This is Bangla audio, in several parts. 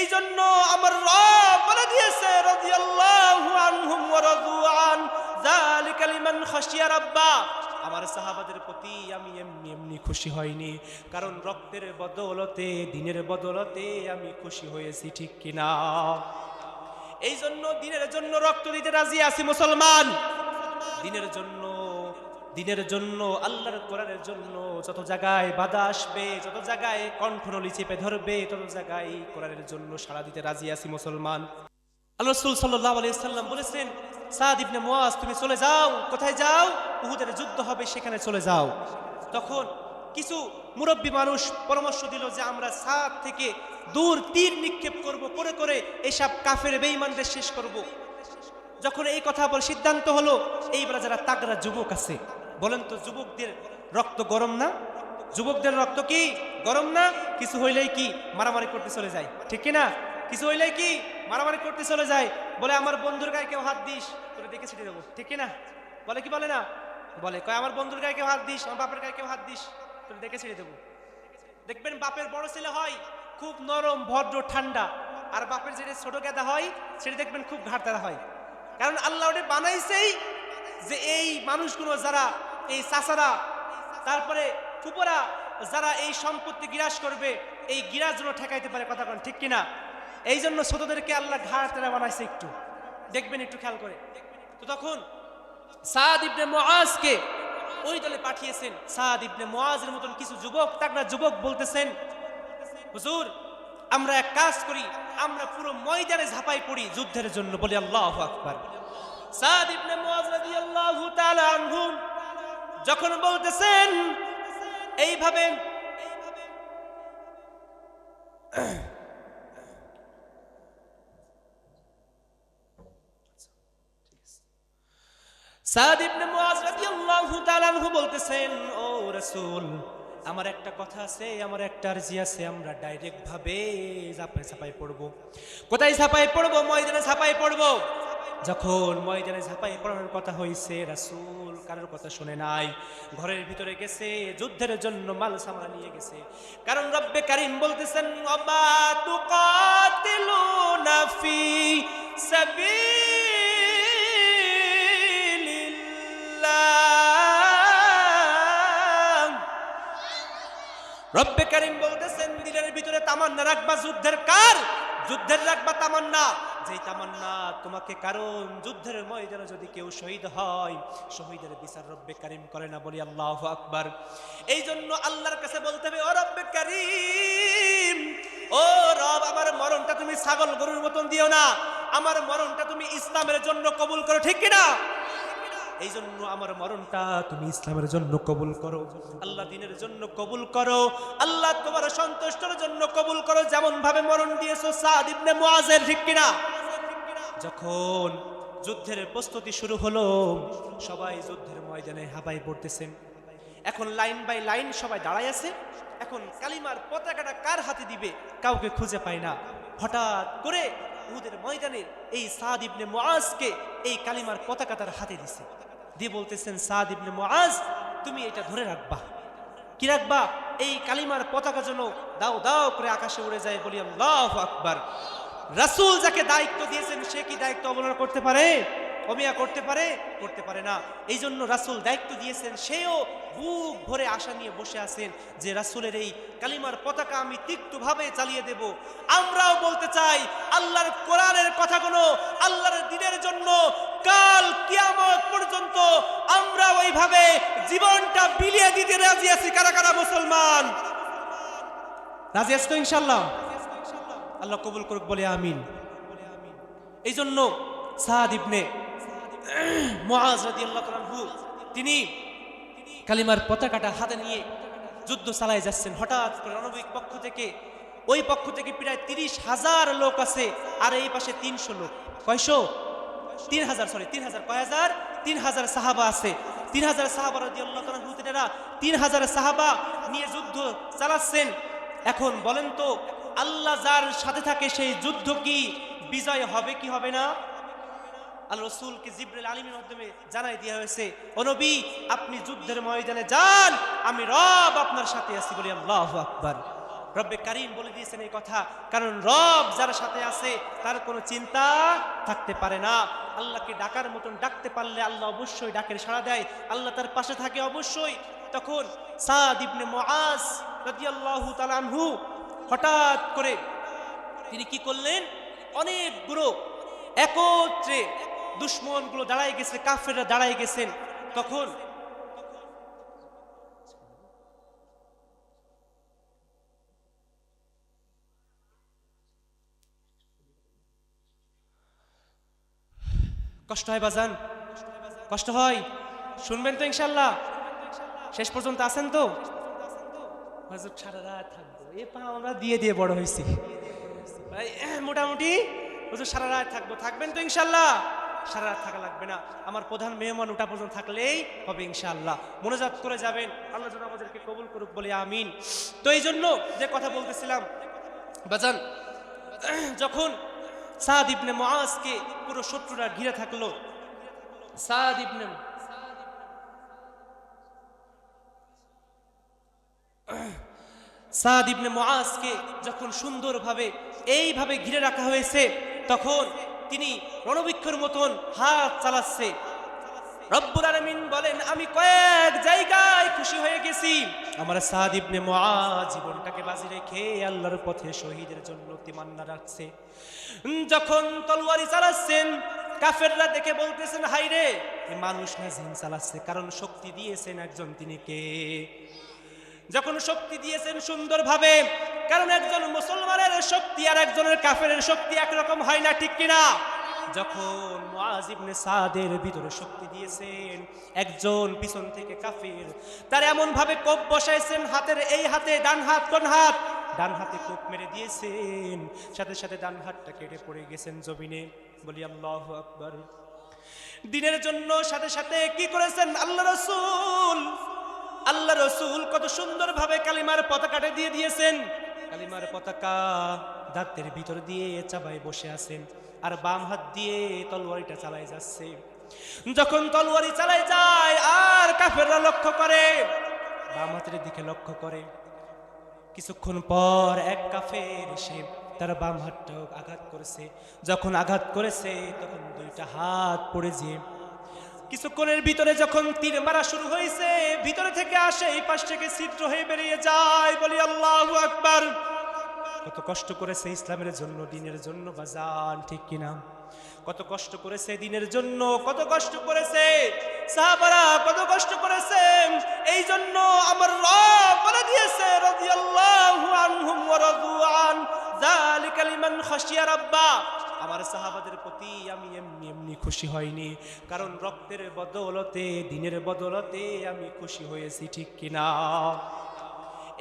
এই জন্য আমার রব বলে দিয়েছে রাদিয়াল্লাহু আনহুম ওয়া রাদু আন যালিকা লিমান খাশিয়া রাব্বা। আমার সাহাবাদের প্রতি আমি এমনি এমনি খুশি হইনি, কারণ রক্তের বদৌলতে, দিনের বদৌলতে আমি খুশি হয়েছি, ঠিক কিনা? এই জন্য দিনের জন্য রক্ত দিতে রাজি আছি মুসলমান। দিনের জন্য আল্লাহর কোরআনের জন্য যত জায়গায় বাধা আসবে, যত জায়গায় কণ্ঠনলি চেপে ধরবে, তত জায়গায় কোরআনের জন্য সাড়া দিতে রাজি আছি মুসলমান। আল্লাহ রাসূল সাল্লাল্লাহু আলাইহি ওয়াসাল্লাম বলেছেন, সাদ ইবনে মুআজ তুমি চলে যাও। কোথায় যাও? উহুদের যুদ্ধ হবে, সেখানে চলে যাও। তখন কিছু মুরব্বী মানুষ পরামর্শ দিল যে আমরা সাদ থেকে দূর তীর নিক্ষেপ করব, করে এইসব কাফের বেঈমানদের শেষ করব। যখন এই কথা বলে সিদ্ধান্ত হলো, এইবার যারা তাগড়া যুবক আছে, বলেন তো যুবকদের রক্ত গরম না? যুবকদের রক্ত কি গরম না? কিছু হইলেই কি মারামারি করতে চলে যায়, ঠিক কিনা? কিছু হইলেই কি মারামারি করতে চলে যায়। বলে আমার বন্ধুর গায়ে কেউ হাত দিস, তোরে দেখে ছিটে দেবো, ঠিক কিনা? বলে কি বলে না? বলে কয় আমার বন্ধুর গায়ে কেউ হাত দিস, আমার বাপের গায়ে কেউ হাত দিস, তোরে দেখে ছিটে দেবো। দেখবেন বাপের বড় ছেলে হয় খুব নরম ভদ্র ঠান্ডা, আর বাপের যেটা ছোট গেদা হয় সেটা দেখবেন খুব ঘাটতারা হয়। কারণ আল্লাহ ওটা বানাইছেই যে এই মানুষগুলো যারা এই চাচারা, তারপরে ফুপরা, যারা এই সম্পত্তি গিরাজ করবে, এই গিরাজ যেন ঠেকাইতে পারে, কথা বলেন ঠিক কিনা? এই জন্য ছোটদেরকে আল্লাহ ঘাটতারা বানাইছে, একটু দেখবেন, একটু খেয়াল করে। তো তখন সাদ ইবনে মুআজকে ওই দলে পাঠিয়েছেন। সাদ ইবনে মুআজের মতন কিছু যুবক, তাগড়া যুবক বলতেছেন, হুজুর আমরা এক কাজ করি, আমরা পুরো ময়দানে ঝাঁপাই পড়ি যুদ্ধের জন্য। বলি আল্লাহু আকবার। সাদ ইবনে মুআজ রাদিয়াল্লাহু তাআলা আনহু যখন বলতেছেন এইভাবে, সাদ ইবনে মুআজ রাদিয়াল্লাহু তাআলা আনহু বলতেছেন, ও রাসূল আমার একটা কথা আছে, আমার একটা আরজি আছে, আমরা ডাইরেক্ট ভাবে ঝাঁপাই পড়বো। কোথায় ঝাঁপাই পড়বো? ময়দানে ঝাঁপাই পড়বো। যখন ময়দানে ঝাঁপাই পড়ানোর কথা হয়েছে, রাসূল কারোর কথা শুনে নাই, ঘরের ভিতরে গেছে, যুদ্ধের জন্য মাল সামানা নিয়ে গেছে। কারণ রব্বে কারীম বলতেছেন, ওয়ামা তুকাতিলুনা ফি সাবিলিল্লাহ। রব্বে কারীম বলতেছেন দিলের ভিতরে তামান্না রাখবা যুদ্ধের। কার? যুদ্ধের রাখবা তামান্না, যেই তামান্না তোমাকে, কারণ যুদ্ধের ময়দানে যদি কেউ শহীদ হয়, শহীদের বিচার রব্বে কারীম করে না। বলি আল্লাহু আকবার। এই জন্য আল্লাহর কাছে বলতে হবে, ও রব্বে কারীম, ও রব আমার মরণটা তুমি ছাগল গরুর মতন দিও না, আমার মরণটা তুমি ইসলামের জন্য কবুল করো, ঠিক কিনা? এই জন্য আমার মরণটা তুমি ইসলামের জন্য কবুল করো, আল্লাহ দিনের জন্য কবুল করো, আল্লাহ তোমার সন্তুষ্টের জন্য কবুল করো, যেমন ভাবে মরণ দিয়েছো সাদ ইবনে মুআজের, ঠিক কিনা? যখন যুদ্ধের প্রস্তুতি শুরু হলো, সবাই যুদ্ধের ময়দানে হাঁপাই পড়তেছেন। এখন লাইন বাই লাইন সবাই দাঁড়ায় আছে। এখন কালিমার পতাকাটা কার হাতে দিবে কাউকে খুঁজে পায় না। হঠাৎ করে উহুদের ময়দানে এই সাদ ইবনে মুআজকে এই কালিমার পতাকা তার হাতে দিছে, দিয়ে বলতেছেন, সাদ ইবনে মুআজ তুমি এটা ধরে রাখবা। কি রাখবা? এই কালিমার পতাকা যেন দাও দাও করে আকাশে উড়ে যায়। বলি আল্লাহু আকবার। রাসূল যাকে দায়িত্ব দিয়েছেন সে কি দায়িত্ব অবহেলা করতে পারে? অমিয়া করতে পারে? করতে পারে না। এই জন্য রাসূল দায়িত্ব দিয়েছেন, সেও বুক ভরে আশা নিয়ে বসে আছেন যে রাসূলের এই কালিমার পতাকা আমি তিক্তভাবে চালিয়ে দেব। আমরাও বলতে চাই আল্লাহর কোরআনের কথাগুলো আল্লাহর দ্বীনের জন্য কাল কিয়ামত পর্যন্ত আমরা ওইভাবে জীবনটা বিলিয়ে দিতে রাজি আছি। কারা কারা মুসলমান রাজি আছি তো? ইনশাআল্লাহ আল্লাহ কবুল করুক, বলে আমিন। এই জন্য সাদ ইবনে মুআজ রাদিয়াল্লাহু তাআলা আনহু তিনি কালিমার পতাকাটা হাতে নিয়ে যুদ্ধ চালায় যাচ্ছেন। হঠাৎ করে রণবীর পক্ষ থেকে, ওই পক্ষ থেকে প্রায় 30,000 লোক আছে, আর এই পাশে 300 লোক। কয়শো? 3,000, সরি 3,000, কয় হাজার? 3,000 সাহাবা আছে। 3,000 সাহাবা রাদিয়াল্লাহু তাআলা আনহু, তেনারা 3,000 সাহাবা নিয়ে যুদ্ধ চালাচ্ছেন। এখন বলেন তো, আল্লাহ যার সাথে থাকে সেই যুদ্ধ কি বিজয় হবে কি হবে না? আল্লাহ রাসূলকে জিবরাইল আলামিনের মাধ্যমে জানাই দেওয়া হয়েছে, ও নবী আপনি যুদ্ধের ময়দানে যান, আমি রব আপনার সাথে আছি। বলি আল্লাহু আকবার। রব্বে কারীম বলে দিয়েছেন এই কথা, কারণ রব যার সাথে আছে তার কোনো চিন্তা থাকতে পারে না। আল্লাহকে ডাকার মতন ডাকতে পারলে আল্লাহ অবশ্যই ডাকের সাড়া দেয়, আল্লাহ তার পাশে থাকে অবশ্যই। তখন সাদ ইবনে মুআজ রাদিয়াল্লাহু তাআলা আনহু হঠাৎ করে তিনি কি করলেন, অনেকগুলো একত্রে দুশমনগুলো দাঁড়ায় গেছে, কাফেররা দাঁড়ায় গেছেন। তখন কষ্ট হয় বাজান, কষ্ট হয়, শুনবেন তো ইনশাল্লাহ? শেষ পর্যন্ত আছেন তো? হুজুর সারা রাত থাকবো, এ পা আমরা দিয়ে দিয়ে বড় হয়েছি ভাই, মোটামুটি হুজুর সারা রাত থাকবো, থাকবেন তো ইনশাল্লাহ? সারা রাত থাকা লাগবে না, আমার প্রধান মেহমান ওটা পর্যন্ত থাকলেই হবে ইনশাআল্লাহ। মোনাজাত করে যাবেন, আল্লাহ যেন আমাদেরকে কবুল করুক বলে আমিন। তো এই জন্য যে কথা বলতেছিলাম বাজান, যখন সাদ ইবনে মুআজকে পুরো শত্রুরা ঘিরে থাকলো, সাদ ইবনে মুআজকে যখন সুন্দরভাবে এইভাবে ঘিরে রাখা হয়েছে, তখন তিনি রণবৃক্ষের মতন হাত চালাচ্ছে। রব্বুল আলামিন বলেন, আমি কয়েক জায়গায় খুশি হয়ে গেছি, আমার সাদ ইবনে মুআজ জীবনটাকে বাজি রেখে আল্লাহর পথে শহীদের জন্য তিমান্না রাখছে। যখন তলোয়ারি চালাচ্ছেন, কাফেররা দেখে বলতেছেন, হাই রে, মানুষ না জিন চালাচ্ছে, কারণ শক্তি দিয়েছেন একজন, তিনি কে? যখন শক্তি দিয়েছেন সুন্দরভাবে, কারণ একজন মুসলমানের শক্তি আর একজনের কাফেরের শক্তি একরকম হয় না, ঠিক কিনা? যখন মুআজ ইবনে সাদের ভিতরে শক্তি দিয়েছেন, একজন পিছন থেকে কাফের তার এমন ভাবে কোপ বসাইছেন, হাতের এই হাতে ডান হাত, কোন হাত? ডান হাতে কোপ মেরে দিয়েছেন, সাথে সাথে ডান হাতটা কেটে পড়ে গেছেন জমিনে। বলি আল্লাহু আকবার। দিনের জন্য সাথে সাথে কি করেছেন আল্লাহ রসুল কত সুন্দরভাবে কালিমার পতাকাটা দিয়ে দিয়েছেন। কালিমার পতাকা দাঁতের ভিতর দিয়ে চাবাই বসে আছেন, আর বাম হাত দিয়ে তলোয়ারিটা চালাই যাচ্ছে। যখন তলোয়ারি চালাই যায় আর কাফেররা লক্ষ্য করে, বাম হাতের দিকে লক্ষ্য করে, কিছুক্ষণ পর এক কাফের এসে তার বাম হাতটাও আঘাত করেছে। যখন আঘাত করেছে তখন দুইটা হাত পড়ে যেয়ে কিছুক্ষণের ভিতরে যখন তীর মারা শুরু হয়েছে, ভিতরে থেকে আসে, এই পাশ থেকে ছিদ্র হয়ে বেরিয়ে যায়। বলি আল্লাহু আকবার। কত কষ্ট করেছে ইসলামের জন্য, দিনের জন্য বাজান, ঠিক কিনা? কত কষ্ট করেছে দিনের জন্য, কত কষ্ট করেছে সাহাবারা, কত কষ্ট করেছে। এই জন্য আমার রব বলে দিয়েছে, রাদিয়াল্লাহু আনহুম ওয়া রাদু আন, যালিকা লিমান খাশিয়া রাব্বা। আমার সাহাবাদের প্রতি আমি এমনি এমনি খুশি হয়নি, কারণ রক্তের বদৌলতে, দিনের বদৌলতে আমি খুশি হয়েছি, ঠিক কিনা?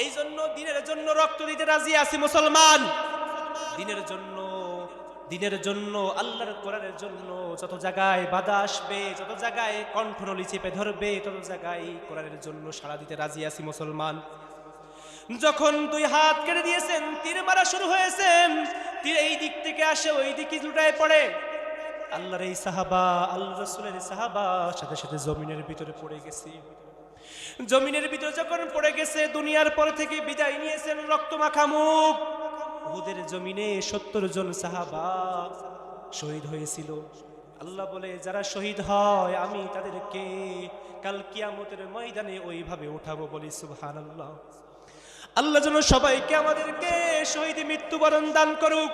এই জন্য দিনের জন্য রক্ত দিতে রাজি আছি মুসলমান। দিনের জন্য আল্লাহর কোরআনের জন্য যত জায়গায় বাধা আসবে, যত জায়গায় কণ্ঠনলি চেপে ধরবে, তত জায়গায় কোরআনের জন্য সাড়া দিতে রাজি আছি মুসলমান। যখন দুই হাত কেটে দিয়েছেন, তীর মারা শুরু হয়েছে, তীর এই দিক থেকে আসে, ওই দিকে লুটায় পড়ে। আল্লাহর এই সাহাবা, আল্লাহ রাসূলের সাহাবা সাথে সাথে জমিনের ভিতরে পড়ে গেছে। জমিনের ভিতরে যখন পড়ে গেছে, দুনিয়ার পর থেকে বিদায় নিয়েছেন রক্ত মাখা মুখ। উহুদের জমিনে 70 জন সাহাবা শহীদ হয়েছিল। আল্লাহ বলে, যারা শহীদ হয় আমি তাদেরকে কাল কিয়ামতের ময়দানে ওইভাবে উঠাবো। বলি সুবহানাল্লাহ। আল্লাহ যেন সবাইকে আমাদেরকে শহীদ মৃত্যুবরণ দান করুক।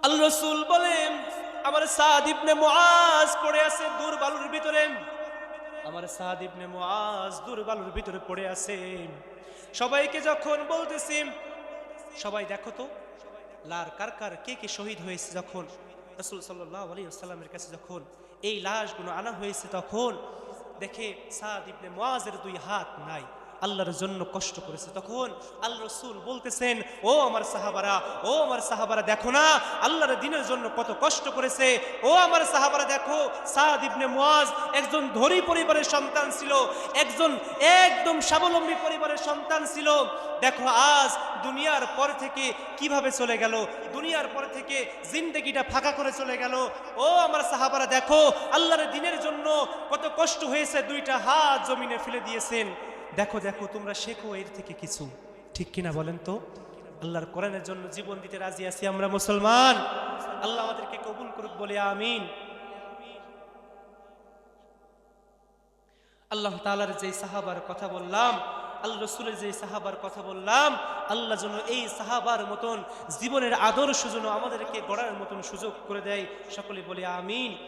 আল্লাহ রাসূল বলেন, আমার সাদ ইবনে মুআজ পড়ে আছে দূর বালুর ভিতরে, আমার সাদ ইবনে মুআজ দূর বালুর ভিতরে পড়ে আছে। সবাইকে যখন বলতেছি, সবাই দেখো তো লার কার কার কে কে শহীদ হয়েছে। যখন রাসূল সাল্লাল্লাহু আলাইহি ওয়াসাল্লামের কাছে যখন এই লাশগুলো আনা হয়েছে, তখন দেখে সাদ ইবনে মুআজের দুই হাত নাই, আল্লাহর জন্য কষ্ট করেছে। তখন আল্লাহ রাসূল বলতেছেন, ও আমার সাহাবারা, দেখো না আল্লাহর দ্বীনের জন্য কত কষ্ট করেছে। ও আমার সাহাবারা, দেখো সাদ ইবনে মুআজ একজন ধনী পরিবারের সন্তান ছিল, একজন একদম স্বাবলম্বী পরিবারের সন্তান ছিল। দেখো আজ দুনিয়ার পর থেকে কিভাবে চলে গেল, দুনিয়ার পর থেকে জিন্দেগিটা ফাঁকা করে চলে গেল। ও আমার সাহাবারা, দেখো আল্লাহর দ্বীনের জন্য কত কষ্ট হয়েছে, দুইটা হাত জমিনে ফেলে দিয়েছেন। দেখো দেখো, তোমরা শেখো এর থেকে কিছু, ঠিক কিনা বলেন তো? আল্লাহর কোরআনের জন্য জীবন দিতে রাজি আছি আমরা মুসলমান। আল্লাহ আমাদেরকে কবুল করুক, বলে আমিন। আল্লাহ তাআলার যে সাহাবার কথা বললাম, আল্লাহ রসুলের যে সাহাবার কথা বললাম, আল্লাহ যেন এই সাহাবার মতন জীবনের আদর্শ যেন আমাদেরকে গড়ার মতন সুযোগ করে দেয়। সকলে বলে আমিন।